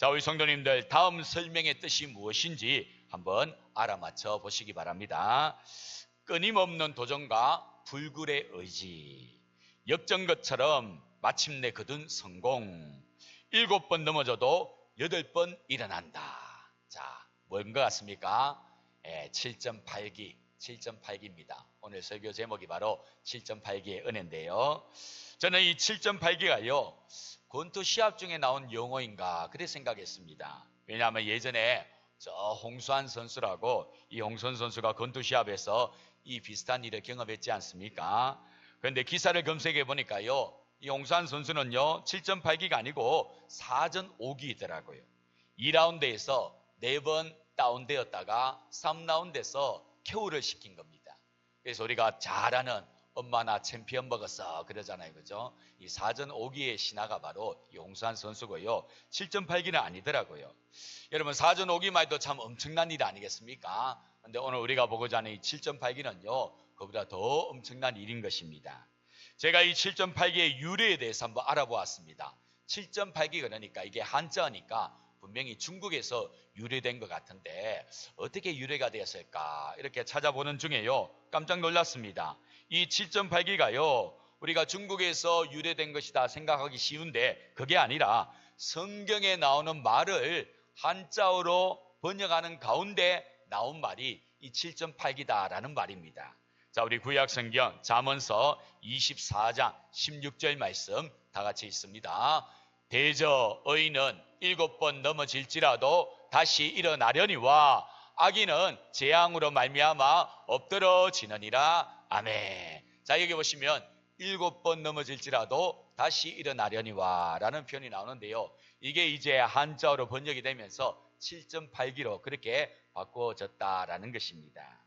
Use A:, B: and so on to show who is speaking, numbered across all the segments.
A: 자, 우리 성도님들, 다음 설명의 뜻이 무엇인지 한번 알아맞혀 보시기 바랍니다. 끊임없는 도전과 불굴의 의지, 역전것처럼 마침내 거둔 성공, 7번 넘어져도 8번 일어난다. 자, 뭔 것 같습니까? 7.8기, 7.8기입니다. 오늘 설교 제목이 바로 7.8기의 은혜인데요. 저는 이 7.8기가요, 권투 시합 중에 나온 용어인가 그래 생각했습니다. 왜냐하면 예전에 저 홍수환 선수라고, 이 홍수환 선수가 권투 시합에서 이 비슷한 일을 경험했지 않습니까? 그런데 기사를 검색해 보니까요, 이 홍수환 선수는요 7.8기가 아니고 4전 5기이더라고요. 2라운드에서 4번 다운되었다가 3라운드에서 KO를 시킨 겁니다. 그래서 우리가 잘 아는 엄마나 챔피언 먹었어 그러잖아요, 그죠? 이 4전 5기의 신화가 바로 이 홍수환 선수고요, 7.8기는 아니더라고요. 여러분, 4전 5기만 해도 참 엄청난 일 아니겠습니까? 근데 오늘 우리가 보고자 하는 이 7.8기는요 그보다 더 엄청난 일인 것입니다. 제가 이 7.8기의 유래에 대해서 한번 알아보았습니다. 7.8기 그러니까 이게 한자어니까 분명히 중국에서 유래된 것 같은데 어떻게 유래가 되었을까 이렇게 찾아보는 중에요 깜짝 놀랐습니다. 이 7.8기가요 우리가 중국에서 유래된 것이다 생각하기 쉬운데 그게 아니라 성경에 나오는 말을 한자어로 번역하는 가운데 나온 말이 이 7.8기다라는 말입니다. 자, 우리 구약성경 잠언서 24장 16절 말씀 다 같이 있습니다. 대저 의인은 7번 넘어질지라도 다시 일어나려니와 악인은 재앙으로 말미암아 엎드러지느니라. 아멘. 자, 여기 보시면 7번 넘어질지라도 다시 일어나려니와 라는 표현이 나오는데요, 이게 이제 한자어로 번역이 되면서 7.8기로 그렇게 바꿔졌다라는 것입니다.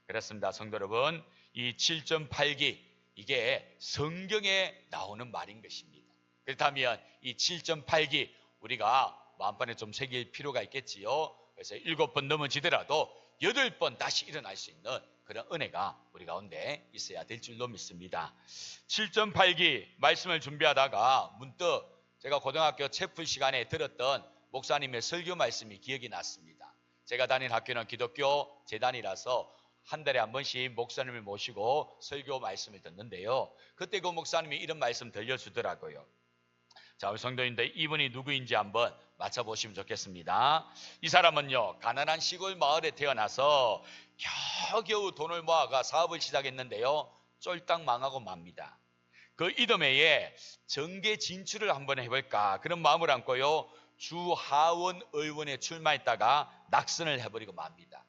A: 그렇습니다. 성도 여러분, 이 7.8기 이게 성경에 나오는 말인 것입니다. 그렇다면 이 7.8기 우리가 마음판에 좀 새길 필요가 있겠지요. 그래서 7번 넘어지더라도 8번 다시 일어날 수 있는 그런 은혜가 우리 가운데 있어야 될 줄로 믿습니다. 7.8기 말씀을 준비하다가 문득 제가 고등학교 채플 시간에 들었던 목사님의 설교 말씀이 기억이 났습니다. 제가 다닌 학교는 기독교 재단이라서 한 달에 한 번씩 목사님을 모시고 설교 말씀을 듣는데요, 그때 그 목사님이 이런 말씀 들려주더라고요. 자, 우리 성도님들, 이분이 누구인지 한번 맞춰보시면 좋겠습니다. 이 사람은요 가난한 시골 마을에 태어나서 겨우겨우 돈을 모아가 사업을 시작했는데요 쫄딱 망하고 맙니다. 그 이듬해에 정계 진출을 한번 해볼까 그런 마음을 안고요 주 하원 의원에 출마했다가 낙선을 해버리고 맙니다.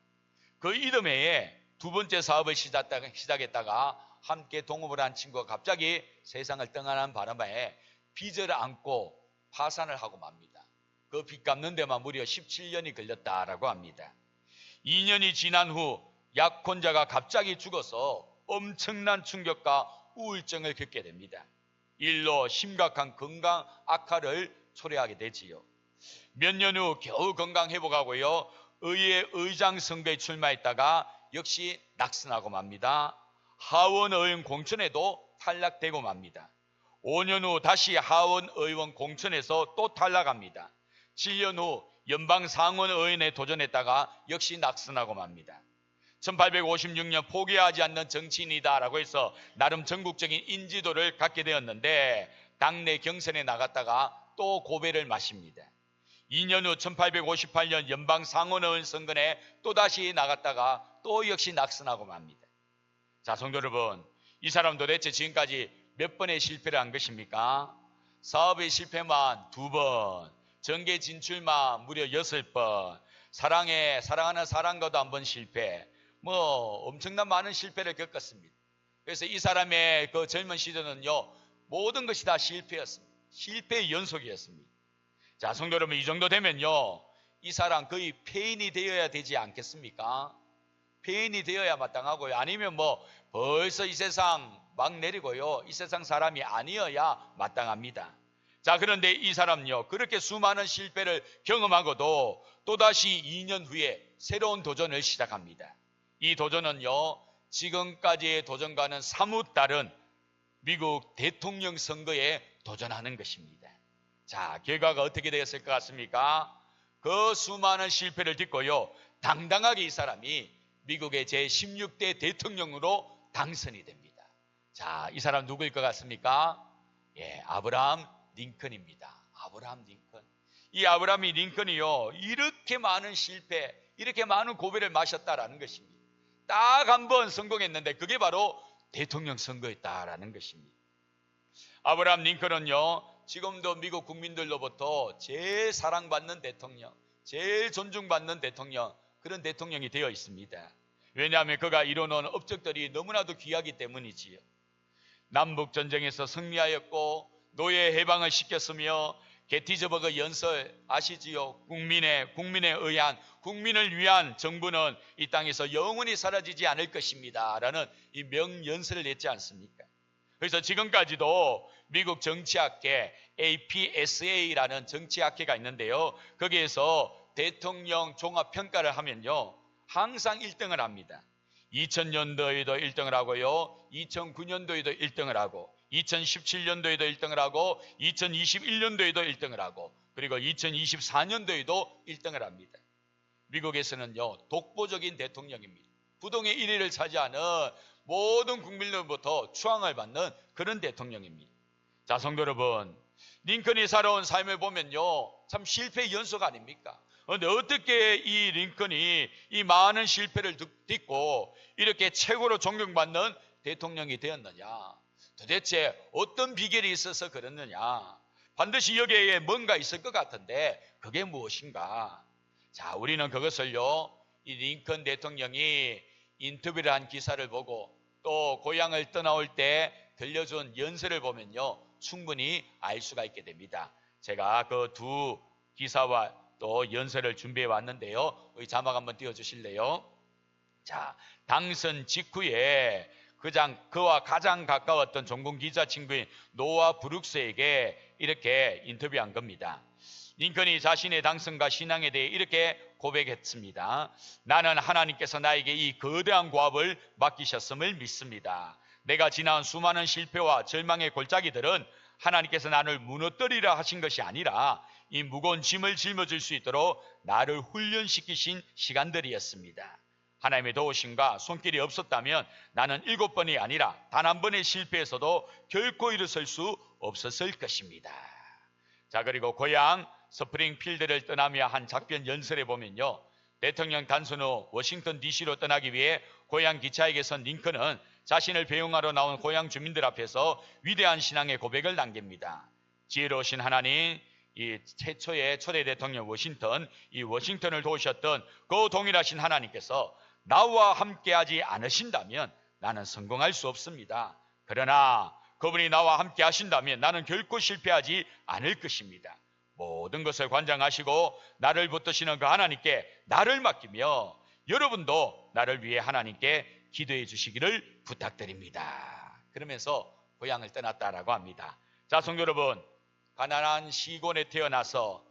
A: 그 이듬해에 두 번째 사업을 시작했다가 함께 동업을 한 친구가 갑자기 세상을 떠나는 바람에 빚을 안고 파산을 하고 맙니다. 그 빚 갚는 데만 무려 17년이 걸렸다라고 합니다. 2년이 지난 후 약혼자가 갑자기 죽어서 엄청난 충격과 우울증을 겪게 됩니다. 일로 심각한 건강 악화를 초래하게 되지요. 몇 년 후 겨우 건강 회복하고요 의회 의장 선거에 출마했다가 역시 낙선하고 맙니다. 하원 의원 공천에도 탈락되고 맙니다. 5년 후 다시 하원 의원 공천에서 또 탈락합니다. 7년 후 연방 상원 의원에 도전했다가 역시 낙선하고 맙니다. 1856년 포기하지 않는 정치인이다라고 해서 나름 전국적인 인지도를 갖게 되었는데 당내 경선에 나갔다가 또 고배를 마십니다. 2년 후 1858년 연방 상원의원 선거에 또다시 나갔다가 또 역시 낙선하고 맙니다. 자, 성도 여러분, 이 사람 도대체 지금까지 몇 번의 실패를 한 것입니까? 사업의 실패만 2번, 정계 진출만 무려 6번, 사랑하는 사랑과도 한 번 실패, 엄청난 많은 실패를 겪었습니다. 그래서 이 사람의 그 젊은 시절은요 모든 것이 다 실패였습니다. 실패의 연속이었습니다. 자, 성도 여러분, 이 정도 되면요 이 사람 거의 폐인이 되어야 되지 않겠습니까? 폐인이 되어야 마땅하고요, 아니면 벌써 이 세상 막 내리고요 이 세상 사람이 아니어야 마땅합니다. 자, 그런데 이 사람요 그렇게 수많은 실패를 경험하고도 또다시 2년 후에 새로운 도전을 시작합니다. 이 도전은요 지금까지의 도전과는 사뭇 다른 미국 대통령 선거에 도전하는 것입니다. 자, 결과가 어떻게 되었을 것 같습니까? 그 수많은 실패를 딛고요, 당당하게 이 사람이 미국의 제16대 대통령으로 당선이 됩니다. 자, 이 사람 누구일 것 같습니까? 예, 아브라함 링컨입니다. 아브라함 링컨. 이 아브라함 링컨이요, 이렇게 많은 실패, 이렇게 많은 고배를 마셨다라는 것입니다. 딱 한 번 성공했는데 그게 바로 대통령 선거였다라는 것입니다. 아브라함 링컨은요, 지금도 미국 국민들로부터 제일 사랑받는 대통령, 제일 존중받는 대통령, 그런 대통령이 되어 있습니다. 왜냐하면 그가 이뤄놓은 업적들이 너무나도 귀하기 때문이지요. 남북전쟁에서 승리하였고 노예 해방을 시켰으며 게티즈버그 연설 아시지요? 국민을 위한 정부는 이 땅에서 영원히 사라지지 않을 것입니다 라는 이 명연설을 냈지 않습니까? 그래서 지금까지도 미국 정치학회 APSA라는 정치학회가 있는데요, 거기에서 대통령 종합평가를 하면요, 항상 1등을 합니다. 2000년도에도 1등을 하고요, 2009년도에도 1등을 하고, 2017년도에도 1등을 하고, 2021년도에도 1등을 하고, 그리고 2024년도에도 1등을 합니다. 미국에서는요, 독보적인 대통령입니다. 부동의 1위를 차지하는 모든 국민들로부터 추앙을 받는 그런 대통령입니다. 자, 성도 여러분, 링컨이 살아온 삶을 보면요, 참 실패의 연속 아닙니까? 그런데 어떻게 이 링컨이 이 많은 실패를 딛고 이렇게 최고로 존경받는 대통령이 되었느냐? 도대체 어떤 비결이 있어서 그랬느냐? 반드시 여기에 뭔가 있을 것 같은데 그게 무엇인가? 자, 우리는 그것을요, 이 링컨 대통령이 인터뷰를 한 기사를 보고 또 고향을 떠나올 때 들려준 연설을 보면요, 충분히 알 수가 있게 됩니다. 제가 그 두 기사와 또 연설을 준비해 왔는데요, 이 자막 한번 띄워주실래요? 자, 당선 직후에 그와 가장 가까웠던 종군 기자 친구인 노아 브룩스에게 이렇게 인터뷰한 겁니다. 링컨이 자신의 당선과 신앙에 대해 이렇게 고백했습니다. 나는 하나님께서 나에게 이 거대한 고압을 맡기셨음을 믿습니다. 내가 지나온 수많은 실패와 절망의 골짜기들은 하나님께서 나를 무너뜨리라 하신 것이 아니라 이 무거운 짐을 짊어질 수 있도록 나를 훈련시키신 시간들이었습니다. 하나님의 도우심과 손길이 없었다면 나는 7번이 아니라 단 한 번의 실패에서도 결코 일어설 수 없었을 것입니다. 자, 그리고 고향 스프링필드를 떠나며 한 작별 연설에 보면요, 대통령 단선 후 워싱턴 DC로 떠나기 위해 고향 기차역에 선 링컨은 자신을 배웅하러 나온 고향 주민들 앞에서 위대한 신앙의 고백을 남깁니다. 지혜로우신 하나님, 이 최초의 초대 대통령 워싱턴, 이 워싱턴을 도우셨던 그 동일하신 하나님께서 나와 함께하지 않으신다면 나는 성공할 수 없습니다. 그러나 그분이 나와 함께 하신다면 나는 결코 실패하지 않을 것입니다. 모든 것을 관장하시고 나를 붙드시는 그 하나님께 나를 맡기며 여러분도 나를 위해 하나님께 기도해 주시기를 부탁드립니다. 그러면서 고향을 떠났다라고 합니다. 자, 성도 여러분, 가난한 시골에 태어나서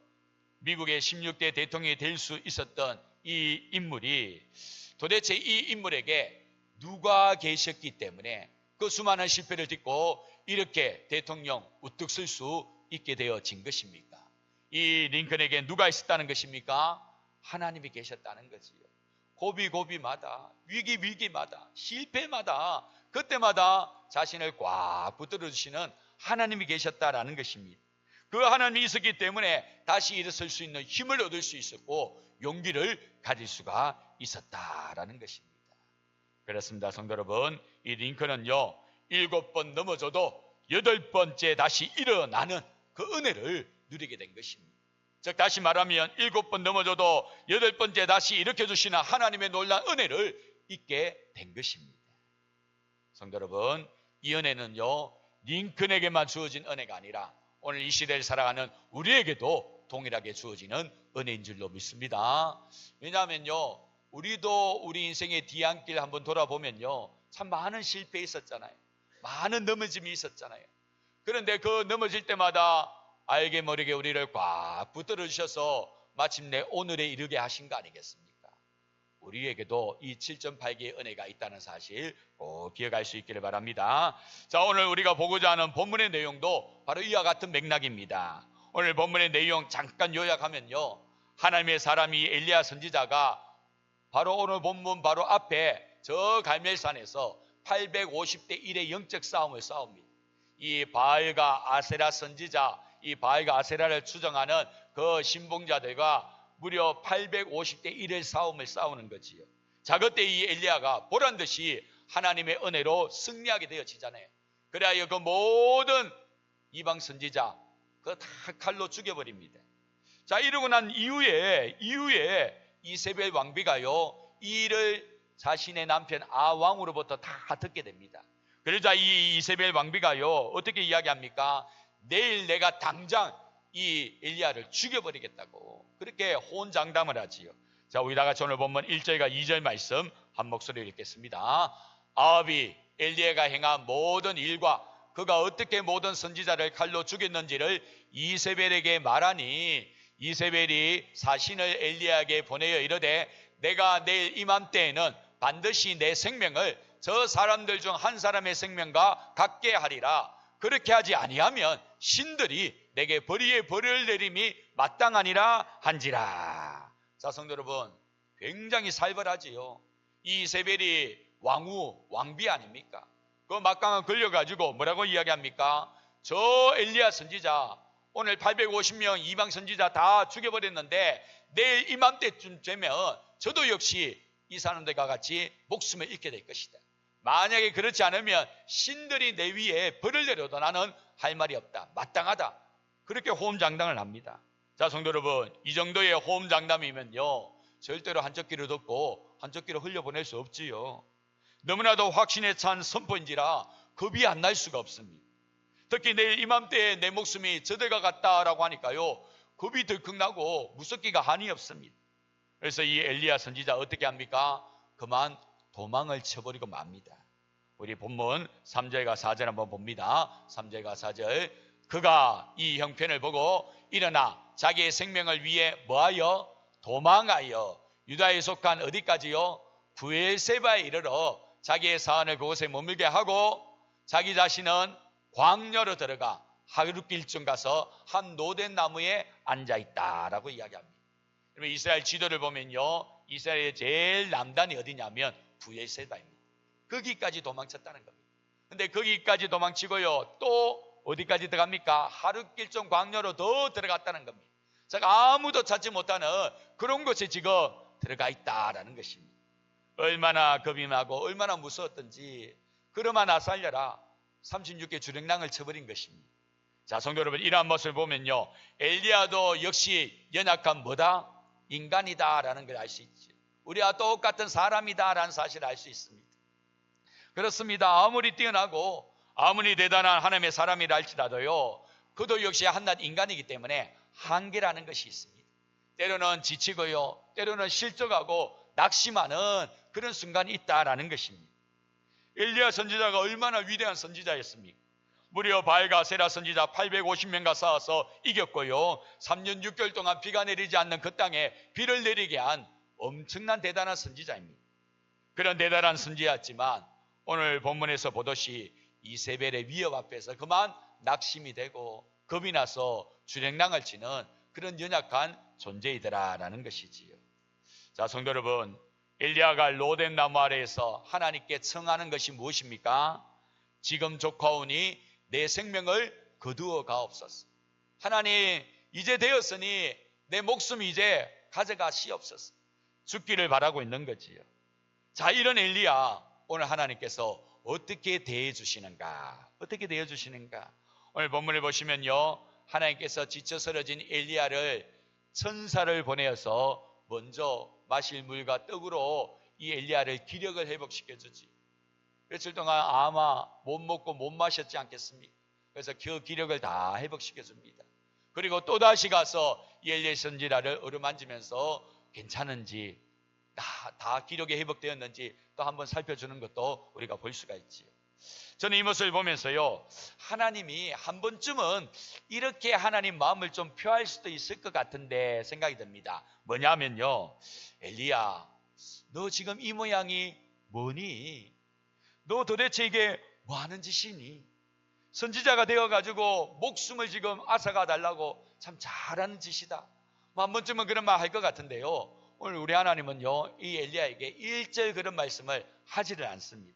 A: 미국의 16대 대통령이 될 수 있었던 이 인물이 도대체 이 인물에게 누가 계셨기 때문에 그 수많은 실패를 딛고 이렇게 대통령 우뚝 설 수 있게 되어진 것입니까? 이 링컨에게 누가 있었다는 것입니까? 하나님이 계셨다는 거지요. 고비고비마다, 위기위기마다, 실패마다, 그때마다 자신을 꽉 붙들어 주시는 하나님이 계셨다라는 것입니다. 그 하나님이 있었기 때문에 다시 일어설 수 있는 힘을 얻을 수 있었고 용기를 가질 수가 있었다라는 것입니다. 그렇습니다, 성도 여러분. 이 링컨은요, 7번 넘어져도 8번째 다시 일어나는 그 은혜를 누리게 된 것입니다. 즉 다시 말하면 7번 넘어져도 8번째 다시 일으켜주시는 하나님의 놀라운 은혜를 잊게 된 것입니다. 성도 여러분, 이 은혜는요, 링컨에게만 주어진 은혜가 아니라 오늘 이 시대를 살아가는 우리에게도 동일하게 주어지는 은혜인 줄로 믿습니다. 왜냐하면요, 우리도 우리 인생의 뒤안길 한번 돌아보면요, 참 많은 실패 있었잖아요. 많은 넘어짐이 있었잖아요. 그런데 그 넘어질 때마다 알게 모르게 우리를 꽉 붙들어 주셔서 마침내 오늘에 이르게 하신 거 아니겠습니까? 우리에게도 이 7.8개의 은혜가 있다는 사실 꼭 기억할 수 있기를 바랍니다. 자, 오늘 우리가 보고자 하는 본문의 내용도 바로 이와 같은 맥락입니다. 오늘 본문의 내용 잠깐 요약하면요, 하나님의 사람이 엘리야 선지자가 바로 오늘 본문 바로 앞에 저 갈멜산에서 850대 1의 영적 싸움을 싸웁니다. 이 바알과 아세라 선지자, 이 바알과 아세라를 추정하는 그 신봉자들과 무려 850대 1의 싸움을 싸우는 거지요. 자, 그때 이 엘리야가 보란듯이 하나님의 은혜로 승리하게 되어지잖아요. 그래야 그 모든 이방 선지자 그거 다 칼로 죽여버립니다. 자, 이러고 난 이후에 이세벨 왕비가요, 이 일을 자신의 남편 아왕으로부터 다 듣게 됩니다. 그러자 이 이세벨 왕비가요, 어떻게 이야기합니까? 내일 내가 당장 이 엘리야를 죽여버리겠다고 그렇게 호언장담을 하지요. 자, 우리 다 같이 오늘 본문 1절과 2절 말씀 한 목소리로 읽겠습니다. 아합이 엘리야가 행한 모든 일과 그가 어떻게 모든 선지자를 칼로 죽였는지를 이세벨에게 말하니 이세벨이 사신을 엘리야에게 보내어 이르되 내가 내일 이맘때에는 반드시 내 생명을 저 사람들 중 한 사람의 생명과 같게 하리라. 그렇게 하지 아니하면 신들이 내게 벌이에 벌을 내림이 마땅하니라 한지라. 자, 성도 여러분, 굉장히 살벌하지요. 이 이세벨이 왕비 아닙니까? 그 막강한 걸려가지고 뭐라고 이야기합니까? 저 엘리야 선지자 오늘 850명 이방 선지자 다 죽여버렸는데 내일 이맘때쯤 되면 저도 역시 이 사람들과 같이 목숨을 잃게 될 것이다. 만약에 그렇지 않으면 신들이 내 위에 벌을 내려도 나는 할 말이 없다. 마땅하다. 그렇게 호언장담을 합니다. 자, 성도 여러분, 이 정도의 호언장담이면요, 절대로 한쪽 귀로 듣고 한쪽 귀로 흘려보낼 수 없지요. 너무나도 확신에 찬 선포인지라 겁이 안 날 수가 없습니다. 특히 내일 이맘때에 내 목숨이 저들과 같다라고 하니까요, 겁이 덜컥나고 무섭기가 한이 없습니다. 그래서 이 엘리야 선지자 어떻게 합니까? 그만 도망을 쳐버리고 맙니다. 우리 본문 3절과 4절 한번 봅니다. 3절과 4절. 그가 이 형편을 보고 일어나 자기의 생명을 위해 뭐하여? 도망하여 유다에 속한 어디까지요? 부엘세바에 이르러 자기의 사안을 그곳에 머물게 하고 자기 자신은 광야로 들어가 하룻길쯤 가서 한 노된 나무에 앉아있다라고 이야기합니다. 그러면 이스라엘 지도를 보면요, 이스라엘의 제일 남단이 어디냐면 부엘세바입니다. 거기까지 도망쳤다는 겁니다. 근데 거기까지 도망치고요, 또 어디까지 들어갑니까? 하룻길쯤 광야로 더 들어갔다는 겁니다. 제가 아무도 찾지 못하는 그런 곳에 지금 들어가 있다라는 것입니다. 얼마나 겁이 나고 얼마나 무서웠던지. 그러나 살려라 36개 주랭랑을 쳐버린 것입니다. 자, 성도 여러분, 이러한 모습을 보면요, 엘리야도 역시 연약한 뭐다? 인간이다라는 걸 알 수 있죠. 우리와 똑같은 사람이다라는 사실을 알 수 있습니다. 그렇습니다. 아무리 뛰어나고 아무리 대단한 하나님의 사람이라 할지라도요, 그도 역시 한낱 인간이기 때문에 한계라는 것이 있습니다. 때로는 지치고요, 때로는 실족하고 낙심하는 그런 순간이 있다라는 것입니다. 엘리야 선지자가 얼마나 위대한 선지자였습니까? 무려 바알과 아세라 선지자 850명과 싸워서 이겼고요, 3년 6개월 동안 비가 내리지 않는 그 땅에 비를 내리게 한 엄청난 대단한 선지자입니다. 그런 대단한 선지자였지만 오늘 본문에서 보듯이 이세벨의 위협 앞에서 그만 낙심이 되고 겁이 나서 주랭랑을 치는 그런 연약한 존재이더라라는 것이지요. 자, 성도 여러분, 엘리야가 로덴 나무 아래에서 하나님께 청하는 것이 무엇입니까? 지금 조카오니 내 생명을 거두어 가옵소서. 하나님, 이제 되었으니 내 목숨 이제 가져가시옵소서. 죽기를 바라고 있는 거지요. 자, 이런 엘리야 오늘 하나님께서 어떻게 대해 주시는가? 어떻게 대해 주시는가? 오늘 본문을 보시면요, 하나님께서 지쳐 쓰러진 엘리야를 천사를 보내어서 먼저 마실 물과 떡으로 이 엘리야를 기력을 회복시켜 주지. 며칠 동안 아마 못 먹고 못 마셨지 않겠습니까? 그래서 그 기력을 다 회복시켜 줍니다. 그리고 또다시 가서 이 엘리야 선지자를 어루만지면서 괜찮은지, 다 기력이 회복되었는지 또 한번 살펴주는 것도 우리가 볼 수가 있지요. 저는 이 모습을 보면서요, 하나님이 한 번쯤은 이렇게 하나님 마음을 좀 표할 수도 있을 것 같은데 생각이 듭니다. 뭐냐면요, 엘리야, 너 지금 이 모양이 뭐니? 너 도대체 이게 뭐 하는 짓이니? 선지자가 되어가지고 목숨을 지금 앗아가 달라고 참 잘하는 짓이다. 뭐 한 번쯤은 그런 말 할 것 같은데요. 오늘 우리 하나님은요, 이 엘리야에게 일절 그런 말씀을 하지를 않습니다.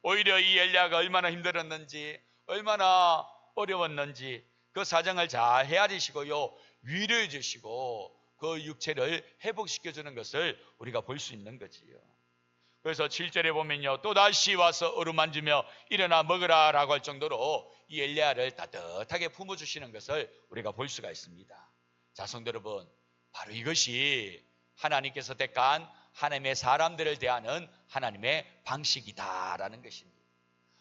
A: 오히려 이 엘리야가 얼마나 힘들었는지, 얼마나 어려웠는지 그 사정을 잘 헤아리시고요, 위로해 주시고 그 육체를 회복시켜 주는 것을 우리가 볼 수 있는 거지요. 그래서 7절에 보면요, 또다시 와서 어루만지며 일어나 먹으라 라고 할 정도로 이 엘리야를 따뜻하게 품어주시는 것을 우리가 볼 수가 있습니다. 자, 성도 여러분, 바로 이것이 하나님께서 택한 하나님의 사람들을 대하는 하나님의 방식이다라는 것입니다.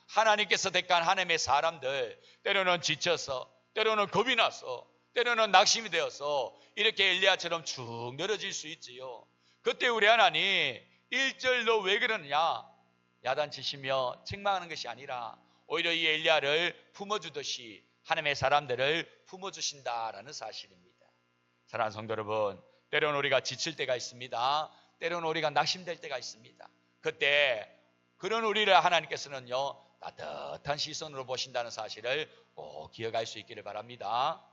A: 하나님께서 택한 하나님의 사람들, 때로는 지쳐서, 때로는 겁이 나서, 때로는 낙심이 되어서 이렇게 엘리야처럼 쭉 늘어질 수 있지요. 그때 우리 하나님 1절 너 왜 그러느냐 야단치시며 책망하는 것이 아니라 오히려 이 엘리야를 품어주듯이 하나님의 사람들을 품어주신다라는 사실입니다. 사랑하는 성도 여러분, 때로는 우리가 지칠 때가 있습니다. 때로는 우리가 낙심될 때가 있습니다. 그때 그런 우리를 하나님께서는요, 따뜻한 시선으로 보신다는 사실을 꼭 기억할 수 있기를 바랍니다.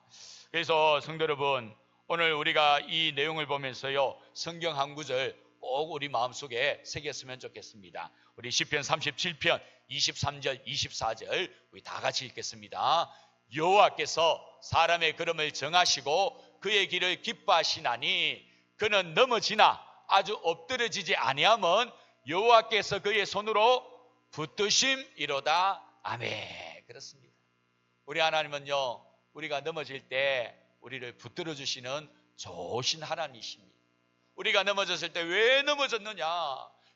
A: 그래서 성도 여러분, 오늘 우리가 이 내용을 보면서요, 성경 한 구절 꼭 우리 마음속에 새겼으면 좋겠습니다. 우리 시편 37편 23절 24절 우리 다 같이 읽겠습니다. 여호와께서 사람의 걸음을 정하시고 그의 길을 기뻐하시나니 그는 넘어지나 아주 엎드러지지 아니함은 여호와께서 그의 손으로 붙드심이로다. 아멘. 그렇습니다. 우리 하나님은요, 우리가 넘어질 때 우리를 붙들어 주시는 좋으신 하나님이십니다. 우리가 넘어졌을 때 왜 넘어졌느냐,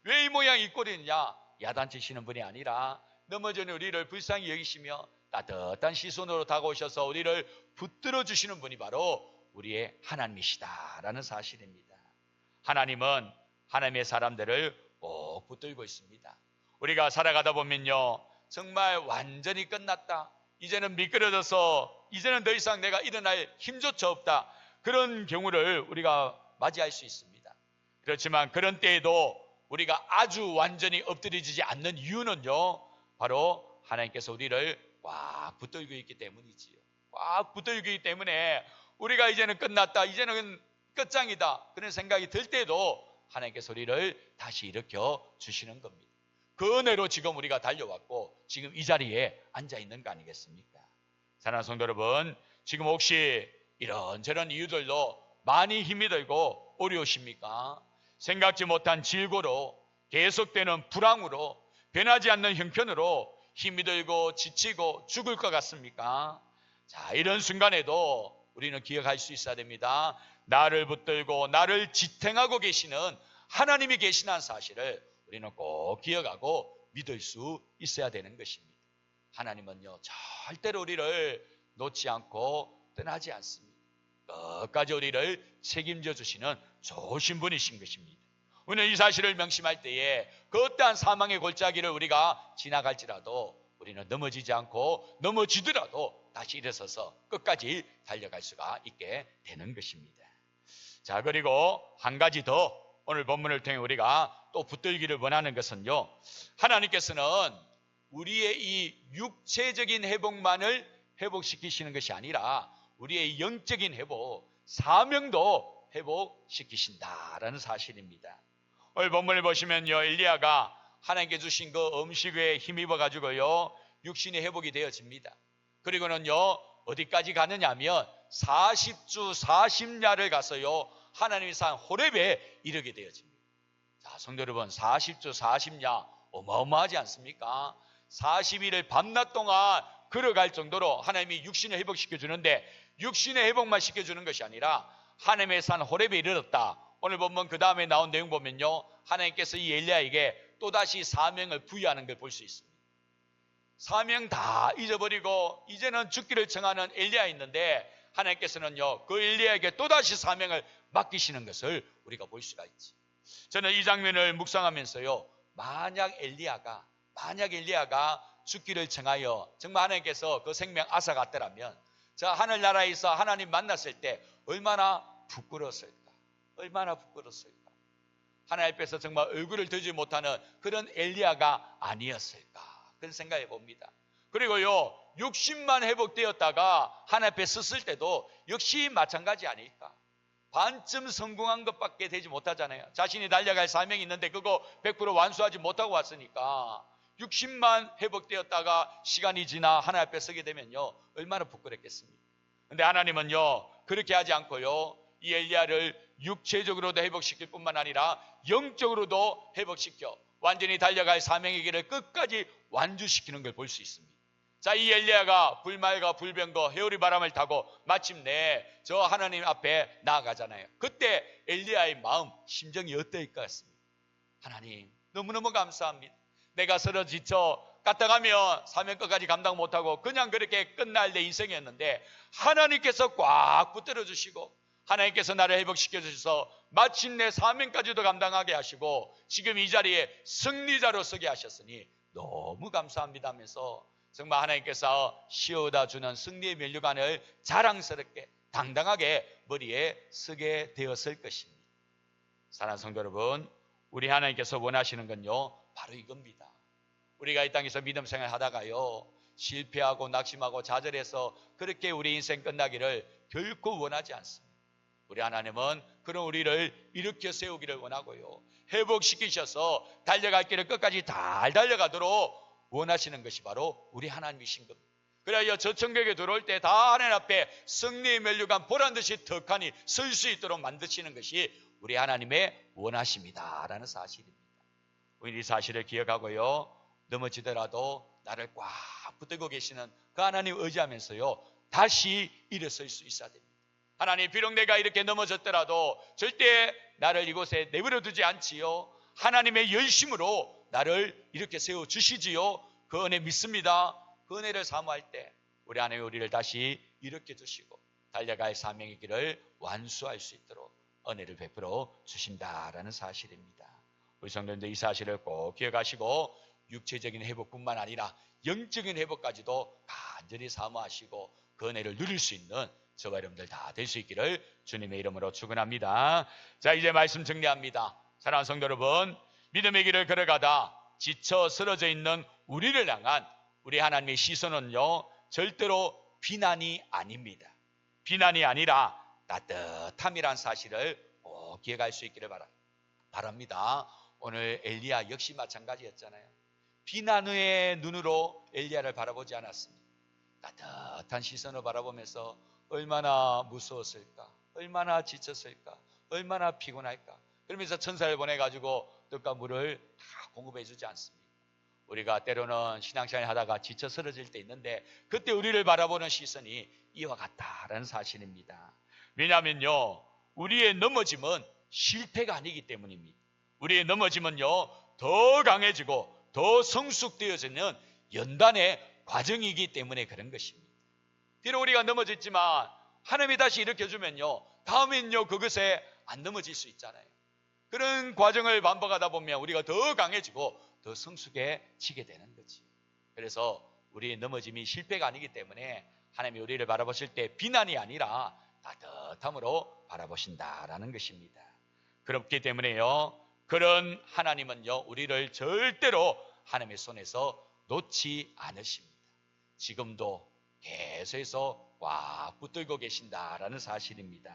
A: 왜 이 모양 이 꼴이냐 야단치시는 분이 아니라 넘어진 우리를 불쌍히 여기시며 따뜻한 시선으로 다가오셔서 우리를 붙들어 주시는 분이 바로 우리의 하나님이시다라는 사실입니다. 하나님은 하나님의 사람들을 꼭 붙들고 있습니다. 우리가 살아가다 보면요, 정말 완전히 끝났다, 이제는 미끄러져서 이제는 더 이상 내가 일어날 힘조차 없다, 그런 경우를 우리가 맞이할 수 있습니다. 그렇지만 그런 때에도 우리가 아주 완전히 엎드려지지 않는 이유는요, 바로 하나님께서 우리를 꽉 붙들고 있기 때문이지요. 꽉 붙들고 있기 때문에 우리가 이제는 끝났다, 이제는 끝장이다, 그런 생각이 들 때도 하나님께서 우리를 다시 일으켜 주시는 겁니다. 그 은혜로 지금 우리가 달려왔고 지금 이 자리에 앉아 있는 거 아니겠습니까? 사랑하는 성도 여러분, 지금 혹시 이런저런 이유들로 많이 힘이 들고 어려우십니까? 생각지 못한 질고로, 계속되는 불황으로, 변하지 않는 형편으로 힘이 들고 지치고 죽을 것 같습니까? 자, 이런 순간에도 우리는 기억할 수 있어야 됩니다. 나를 붙들고 나를 지탱하고 계시는 하나님이 계시다는 사실을 우리는 꼭 기억하고 믿을 수 있어야 되는 것입니다. 하나님은요, 절대로 우리를 놓지 않고 떠나지 않습니다. 끝까지 우리를 책임져 주시는 좋으신 분이신 것입니다. 오늘 이 사실을 명심할 때에 그 어떠한 사망의 골짜기를 우리가 지나갈지라도 우리는 넘어지지 않고 넘어지더라도 다시 일어서서 끝까지 달려갈 수가 있게 되는 것입니다. 자, 그리고 한 가지 더 오늘 본문을 통해 우리가 또 붙들기를 원하는 것은요, 하나님께서는 우리의 이 육체적인 회복만을 회복시키시는 것이 아니라 우리의 영적인 회복, 사명도 회복시키신다라는 사실입니다. 오늘 본문을 보시면요, 엘리야가 하나님께 주신 그 음식에 힘입어 가지고요, 육신이 회복이 되어집니다. 그리고는요, 어디까지 가느냐 하면 40주 40야를 가서요, 하나님이 산 호렙에 이르게 되어집니다. 자, 성도 여러분, 40주 40야 어마어마하지 않습니까? 40일을 밤낮 동안 걸어갈 정도로 하나님이 육신을 회복시켜 주는데, 육신의 회복만 시켜주는 것이 아니라 하나님의 산 호렙에 이르렀다. 오늘 보면 그 다음에 나온 내용 보면요, 하나님께서 이 엘리야에게 또다시 사명을 부여하는 걸 볼 수 있습니다. 사명 다 잊어버리고 이제는 죽기를 청하는 엘리야 있는데 하나님께서는요, 그 엘리야에게 또다시 사명을 맡기시는 것을 우리가 볼 수가 있지. 저는 이 장면을 묵상하면서요, 만약 엘리야가 죽기를 청하여 정말 하나님께서 그 생명 앗아갔더라면 저 하늘나라에서 하나님 만났을 때 얼마나 부끄러웠을까, 얼마나 부끄러웠을까. 하나님 앞에서 정말 얼굴을 들지 못하는 그런 엘리야가 아니었을까, 그런 생각해 봅니다. 그리고요 60만 회복되었다가 하나님 앞에 섰을 때도 역시 마찬가지 아닐까? 반쯤 성공한 것밖에 되지 못하잖아요. 자신이 달려갈 사명이 있는데 그거 100% 완수하지 못하고 왔으니까 60만 회복되었다가 시간이 지나 하나님 앞에 서게 되면요 얼마나 부끄럽겠습니까? 근데 하나님은요 그렇게 하지 않고요 이 엘리야를 육체적으로도 회복시킬 뿐만 아니라 영적으로도 회복시켜 완전히 달려갈 사명의 길을 끝까지 완주시키는 걸 볼 수 있습니다. 자, 이 엘리야가 불말과 불병거 회오리 바람을 타고 마침내 저 하나님 앞에 나아가잖아요. 그때 엘리야의 마음, 심정이 어떨 것 같습니까? 하나님 너무너무 감사합니다. 내가 쓰러 지쳐 까딱하면 사명 끝까지 감당 못하고 그냥 그렇게 끝날 내 인생이었는데 하나님께서 꽉 붙들어 주시고 하나님께서 나를 회복시켜 주셔서 마침내 사명까지도 감당하게 하시고 지금 이 자리에 승리자로 서게 하셨으니 너무 감사합니다 하면서 정말 하나님께서 씌워다 주는 승리의 면류관을 자랑스럽게 당당하게 머리에 쓰게 되었을 것입니다. 사랑하는 성도 여러분, 우리 하나님께서 원하시는 건요 바로 이겁니다. 우리가 이 땅에서 믿음 생활 하다가요 실패하고 낙심하고 좌절해서 그렇게 우리 인생 끝나기를 결코 원하지 않습니다. 우리 하나님은 그런 우리를 일으켜 세우기를 원하고요 회복시키셔서 달려갈 길을 끝까지 잘 달려가도록 원하시는 것이 바로 우리 하나님이신 겁니다. 그래야 저 천국에 들어올 때 다 하나님 앞에 승리의 면류관 보란듯이 덕하니 설 수 있도록 만드시는 것이 우리 하나님의 원하심이다라는 사실입니다. 우리 이 사실을 기억하고요 넘어지더라도 나를 꽉 붙들고 계시는 그 하나님 의지하면서요 다시 일어설 수 있어야 됩니다. 하나님 비록 내가 이렇게 넘어졌더라도 절대 나를 이곳에 내버려 두지 않지요. 하나님의 열심으로 나를 이렇게 세워주시지요. 그 은혜 믿습니다. 그 은혜를 사모할 때 우리 하나님 우리를 다시 일으켜 주시고 달려갈 사명의 길을 완수할 수 있도록 은혜를 베풀어 주신다라는 사실입니다. 우리 성도님들 이 사실을 꼭 기억하시고 육체적인 회복뿐만 아니라 영적인 회복까지도 간절히 사모하시고 그 은혜를 누릴 수 있는 저와 여러분들 다 될 수 있기를 주님의 이름으로 축원합니다. 자, 이제 말씀 정리합니다. 사랑하는 성도 여러분, 믿음의 길을 걸어가다 지쳐 쓰러져 있는 우리를 향한 우리 하나님의 시선은요 절대로 비난이 아닙니다. 비난이 아니라 따뜻함이란 사실을 꼭 기억할 수 있기를 바랍니다. 오늘 엘리야 역시 마찬가지였잖아요. 비난의 눈으로 엘리야를 바라보지 않았습니다. 따뜻한 시선을 바라보면서 얼마나 무서웠을까, 얼마나 지쳤을까, 얼마나 피곤할까. 그러면서 천사를 보내가지고 떡과 물을 다 공급해 주지 않습니까? 우리가 때로는 신앙생활 하다가 지쳐 쓰러질 때 있는데 그때 우리를 바라보는 시선이 이와 같다라는 사실입니다. 왜냐하면요 우리의 넘어짐은 실패가 아니기 때문입니다. 우리의 넘어짐은요 더 강해지고 더 성숙되어지는 연단의 과정이기 때문에 그런 것입니다. 비록 우리가 넘어졌지만 하나님이 다시 일으켜주면요 다음엔요 그것에 안 넘어질 수 있잖아요. 그런 과정을 반복하다 보면 우리가 더 강해지고 더 성숙해지게 되는 거지. 그래서 우리의 넘어짐이 실패가 아니기 때문에 하나님이 우리를 바라보실 때 비난이 아니라 따뜻함으로 바라보신다라는 것입니다. 그렇기 때문에요 그런 하나님은요 우리를 절대로 하나님의 손에서 놓지 않으십니다. 지금도 계속해서 꽉 붙들고 계신다라는 사실입니다.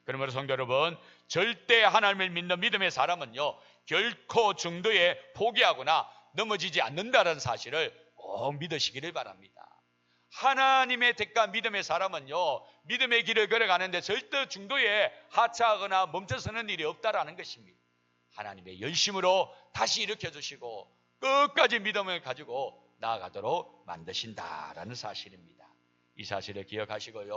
A: 그러므로 성도 여러분, 절대 하나님을 믿는 믿음의 사람은요 결코 중도에 포기하거나 넘어지지 않는다는 사실을 꼭 믿으시기를 바랍니다. 하나님의 택한 믿음의 사람은요 믿음의 길을 걸어가는데 절대 중도에 하차하거나 멈춰서는 일이 없다라는 것입니다. 하나님의 열심으로 다시 일으켜주시고 끝까지 믿음을 가지고 나아가도록 만드신다라는 사실입니다. 이 사실을 기억하시고요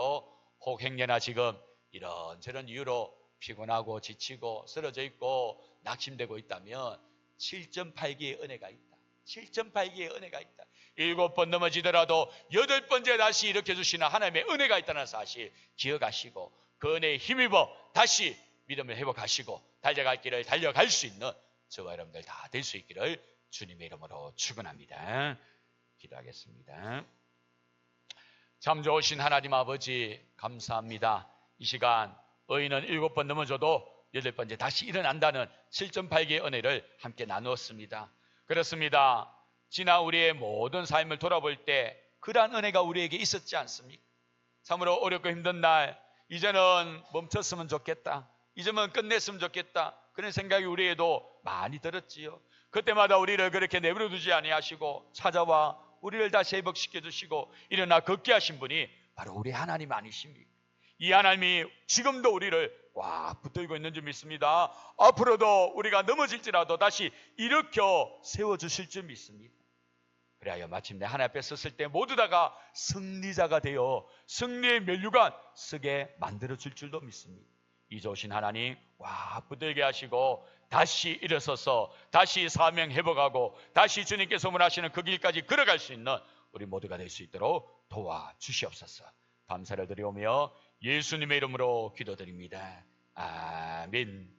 A: 혹 행여나 지금 이런저런 이유로 피곤하고 지치고 쓰러져 있고 낙심되고 있다면 7.8기의 은혜가 있다. 7.8기의 은혜가 있다. 7번 넘어지더라도 8번째 다시 일으켜주시는 하나님의 은혜가 있다는 사실 기억하시고 그 은혜에 힘입어 다시 믿음을 회복하시고 달려갈 길을 달려갈 수 있는 저와 여러분들 다 될 수 있기를 주님의 이름으로 축원합니다. 기도하겠습니다. 참 좋으신 하나님 아버지 감사합니다. 이 시간 의인은 7번 넘어져도 8번째 다시 일어난다는 7.8개의 은혜를 함께 나누었습니다. 그렇습니다. 지난 우리의 모든 삶을 돌아볼 때 그러한 은혜가 우리에게 있었지 않습니까? 참으로 어렵고 힘든 날, 이제는 멈췄으면 좋겠다, 이제는 끝냈으면 좋겠다, 그런 생각이 우리에도 많이 들었지요. 그때마다 우리를 그렇게 내버려 두지 아니하시고 찾아와 우리를 다시 회복시켜 주시고 일어나 걷게 하신 분이 바로 우리 하나님 아니십니까? 이 하나님이 지금도 우리를 꽉 붙들고 있는 줄 믿습니다. 앞으로도 우리가 넘어질지라도 다시 일으켜 세워주실 줄 믿습니다. 그래야 마침내 하나님 앞에 섰을 때 모두 다가 승리자가 되어 승리의 면류관 쓰게 만들어줄 줄도 믿습니다. 이 좋으신 하나님 꽉 붙들게 하시고 다시 일어서서 다시 사명 회복하고 다시 주님께 소문하시는 그 길까지 걸어갈 수 있는 우리 모두가 될 수 있도록 도와주시옵소서. 감사를 드리오며 예수님의 이름으로 기도드립니다. 아멘.